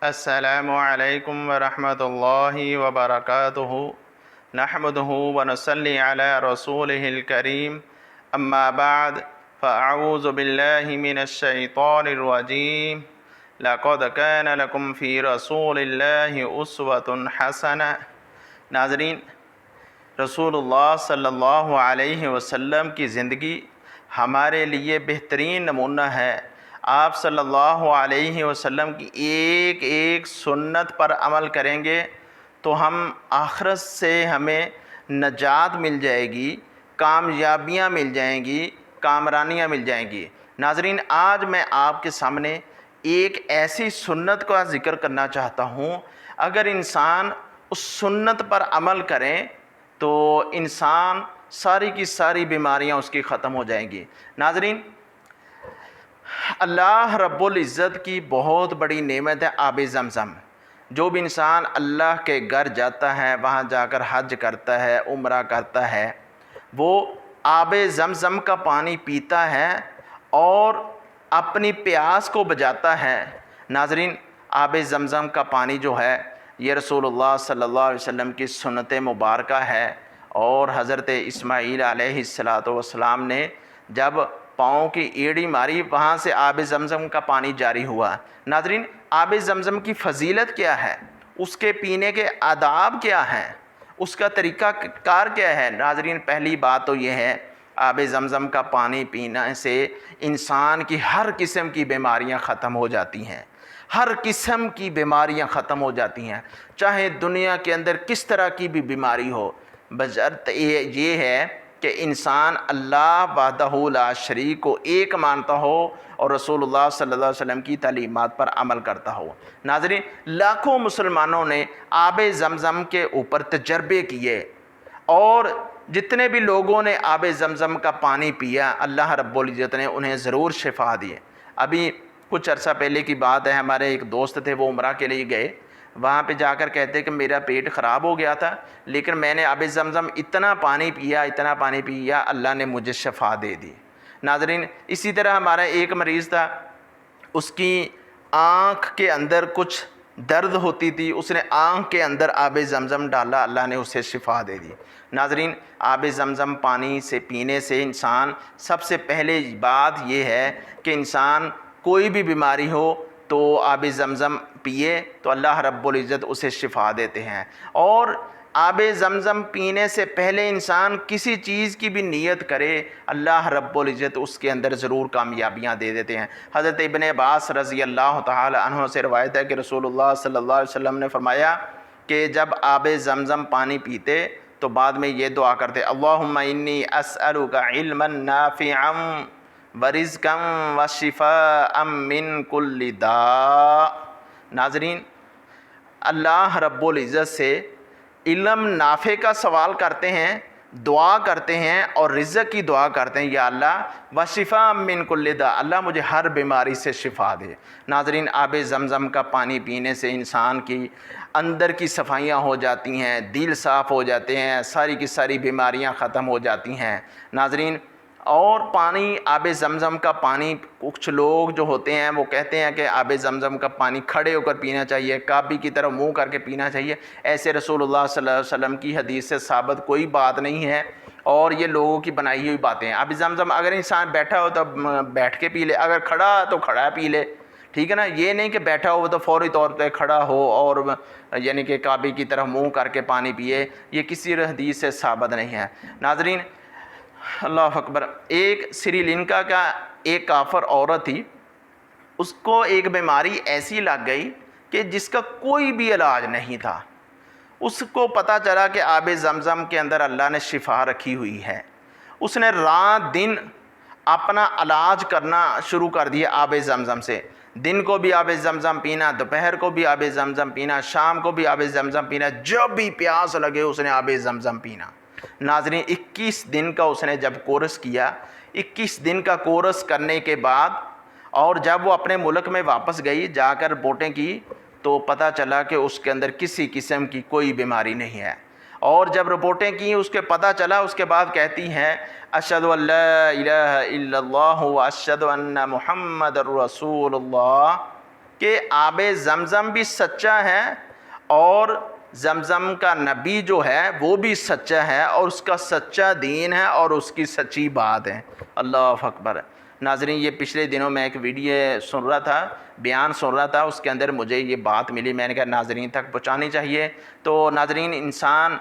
السلام علیکم ورحمۃ اللہ وبرکاتہ نحمدہ ونصلی علی رسولہ الکریم اما بعد فاعوذ باللہ من الشیطان الرجیم لقد کان لکم فی رسول اللہ اسوۃ حسنہ۔ ناظرین، رسول اللہ صلی اللہ علیہ وسلم کی زندگی ہمارے لیے بہترین نمونہ ہے۔ آپ صلی اللہ علیہ وسلم کی ایک ایک سنت پر عمل کریں گے تو ہم آخرت سے ہمیں نجات مل جائے گی، کامیابیاں مل جائیں گی، کامرانیاں مل جائیں گی۔ ناظرین، آج میں آپ کے سامنے ایک ایسی سنت کا ذکر کرنا چاہتا ہوں، اگر انسان اس سنت پر عمل کریں تو انسان ساری کی ساری بیماریاں اس کی ختم ہو جائیں گی۔ ناظرین، اللہ رب العزت کی بہت بڑی نعمت ہے آب زمزم۔ جو بھی انسان اللہ کے گھر جاتا ہے، وہاں جا کر حج کرتا ہے، عمرہ کرتا ہے، وہ آب زمزم کا پانی پیتا ہے اور اپنی پیاس کو بجھاتا ہے۔ ناظرین، آب زمزم کا پانی جو ہے یہ رسول اللہ صلی اللہ علیہ وسلم کی سنت مبارکہ ہے، اور حضرت اسماعیل علیہ السلام نے جب پاؤں کی ایڑی ماری، وہاں سے آب زمزم کا پانی جاری ہوا۔ ناظرین، آب زمزم کی فضیلت کیا ہے، اس کے پینے کے آداب کیا ہیں، اس کا طریقہ کار کیا ہے؟ ناظرین، پہلی بات تو یہ ہے، آب زمزم کا پانی پینے سے انسان کی ہر قسم کی بیماریاں ختم ہو جاتی ہیں، ہر قسم کی بیماریاں ختم ہو جاتی ہیں، چاہے دنیا کے اندر کس طرح کی بھی بیماری ہو، بشرط یہ ہے کہ انسان اللہ وحدہ لا شریک کو ایک مانتا ہو اور رسول اللہ صلی اللہ علیہ وسلم کی تعلیمات پر عمل کرتا ہو۔ ناظرین، لاکھوں مسلمانوں نے آب زمزم کے اوپر تجربے کیے، اور جتنے بھی لوگوں نے آب زمزم کا پانی پیا، اللہ رب العزت نے انہیں ضرور شفا دیے۔ ابھی کچھ عرصہ پہلے کی بات ہے، ہمارے ایک دوست تھے، وہ عمرہ کے لیے گئے، وہاں پہ جا کر کہتے کہ میرا پیٹ خراب ہو گیا تھا، لیکن میں نے آب زمزم اتنا پانی پیا، اللہ نے مجھے شفا دے دی۔ ناظرین، اسی طرح ہمارا ایک مریض تھا، اس کی آنکھ کے اندر کچھ درد ہوتی تھی، اس نے آنکھ کے اندر آب زمزم ڈالا، اللہ نے اسے شفا دے دی۔ ناظرین، آب زمزم پانی سے پینے سے انسان، سب سے پہلے بات یہ ہے کہ انسان کوئی بھی بیماری ہو تو آب زمزم پیے تو اللہ رب العزت اسے شفا دیتے ہیں۔ اور آب زمزم پینے سے پہلے انسان کسی چیز کی بھی نیت کرے، اللہ رب العزت اس کے اندر ضرور کامیابیاں دے دیتے ہیں۔ حضرت ابن عباس رضی اللہ تعالی عنہ سے روایت ہے کہ رسول اللہ صلی اللہ علیہ وسلم نے فرمایا کہ جب آب زمزم پانی پیتے تو بعد میں یہ دعا کرتے، اللہم انی اسألک علما نافعا ورزقا وشفاء من کل داء۔ ناظرین، اللہ رب العزت سے علم نافع کا سوال کرتے ہیں، دعا کرتے ہیں، اور رزق کی دعا کرتے ہیں، یا اللہ وشفاء من کل داء، اللہ مجھے ہر بیماری سے شفا دے۔ ناظرین، آب زمزم کا پانی پینے سے انسان کی اندر کی صفائیاں ہو جاتی ہیں، دل صاف ہو جاتے ہیں، ساری کی ساری بیماریاں ختم ہو جاتی ہیں۔ ناظرین، اور پانی، آب زمزم کا پانی، کچھ لوگ جو ہوتے ہیں وہ کہتے ہیں کہ آب زمزم کا پانی کھڑے ہو کر پینا چاہیے، کعبے کی طرف منہ کر کے پینا چاہیے۔ ایسے رسول اللہ صلی اللہ علیہ وسلم کی حدیث سے ثابت کوئی بات نہیں ہے، اور یہ لوگوں کی بنائی ہوئی باتیں ہیں۔ آب زمزم اگر انسان بیٹھا ہو تو بیٹھ کے پی لے، اگر کھڑا تو کھڑا پی لے، ٹھیک ہے نا؟ یہ نہیں کہ بیٹھا ہو تو فوری طور پہ کھڑا ہو اور یعنی کہ کعبے کی طرف منہ کر کے پانی پیے، یہ کسی حدیث سے ثابت نہیں ہے۔ ناظرین، اللہ اکبر، ایک سری لنکا کا ایک کافر عورت تھی، اس کو ایک بیماری ایسی لگ گئی کہ جس کا کوئی بھی علاج نہیں تھا۔ اس کو پتہ چلا کہ آب زمزم کے اندر اللہ نے شفا رکھی ہوئی ہے۔ اس نے رات دن اپنا علاج کرنا شروع کر دیا آب زمزم سے، دن کو بھی آب زمزم پینا، دوپہر کو بھی آب زمزم پینا، شام کو بھی آب زمزم پینا، جب بھی پیاس لگے اس نے آب زمزم پینا۔ ناظرین، 21 دن کا اس نے جب کورس کیا، 21 دن کا کورس کرنے کے بعد، اور جب وہ اپنے ملک میں واپس گئی، جا کر رپورٹیں کی تو پتہ چلا کہ اس کے اندر کسی قسم کی کوئی بیماری نہیں ہے۔ اور جب رپورٹیں کی، اس کے پتہ چلا، اس کے بعد کہتی ہیں اشہد ان لا الہ الا اللہ واشہد ان محمد رسول اللہ۔ کہ آب زمزم بھی سچا ہے اور زمزم کا نبی جو ہے وہ بھی سچا ہے اور اس کا سچا دین ہے اور اس کی سچی بات ہے۔ اللہ اکبر۔ ناظرین یہ پچھلے دنوں میں ایک ویڈیو سن رہا تھا، بیان سن رہا تھا، اس کے اندر مجھے یہ بات ملی، میں نے کہا ناظرین تک پہنچانی چاہیے۔ تو ناظرین انسان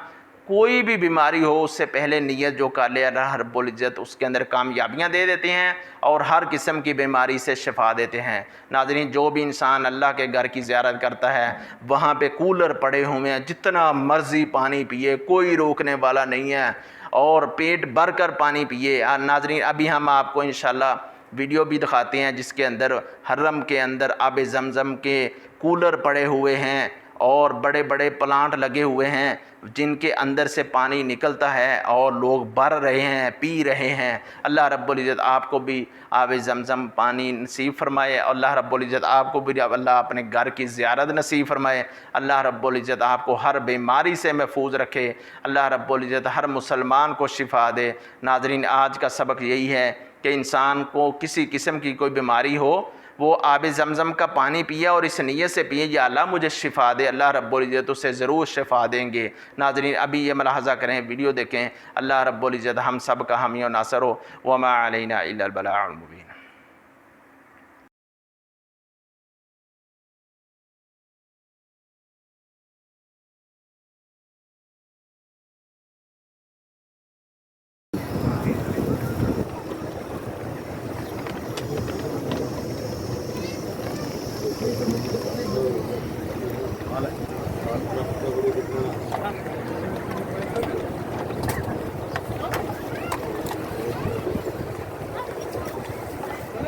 کوئی بھی بیماری ہو اس سے پہلے نیت جو کر لے اللہ رب العزت اس کے اندر کامیابیاں دے دیتے ہیں اور ہر قسم کی بیماری سے شفا دیتے ہیں۔ ناظرین جو بھی انسان اللہ کے گھر کی زیارت کرتا ہے وہاں پہ کولر پڑے ہوئے ہیں، جتنا مرضی پانی پیے، کوئی روکنے والا نہیں ہے، اور پیٹ بھر کر پانی پیے۔ ناظرین ابھی ہم آپ کو انشاءاللہ ویڈیو بھی دکھاتے ہیں جس کے اندر حرم کے اندر آب زمزم کے کولر پڑے ہوئے ہیں اور بڑے بڑے پلانٹ لگے ہوئے ہیں جن کے اندر سے پانی نکلتا ہے اور لوگ بھر رہے ہیں، پی رہے ہیں۔ اللہ رب العزت آپ کو بھی آب زمزم پانی نصیب فرمائے، اللہ رب العزت آپ کو بھی اللہ اپنے گھر کی زیارت نصیب فرمائے، اللہ رب العزت آپ کو ہر بیماری سے محفوظ رکھے، اللہ رب العزت ہر مسلمان کو شفا دے۔ ناظرین آج کا سبق یہی ہے کہ انسان کو کسی قسم کی کوئی بیماری ہو وہ آب زمزم کا پانی پیے اور اس نیت سے پیے یا اللہ مجھے شفا دے، اللہ رب العزت اسے ضرور شفا دیں گے۔ ناظرین ابھی یہ ملاحظہ کریں، ویڈیو دیکھیں، اللہ رب العزت ہم سب کا حامی و ناصر ہو۔ وما علینا الا البلاغ المبین۔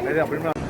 Jadi apa ini?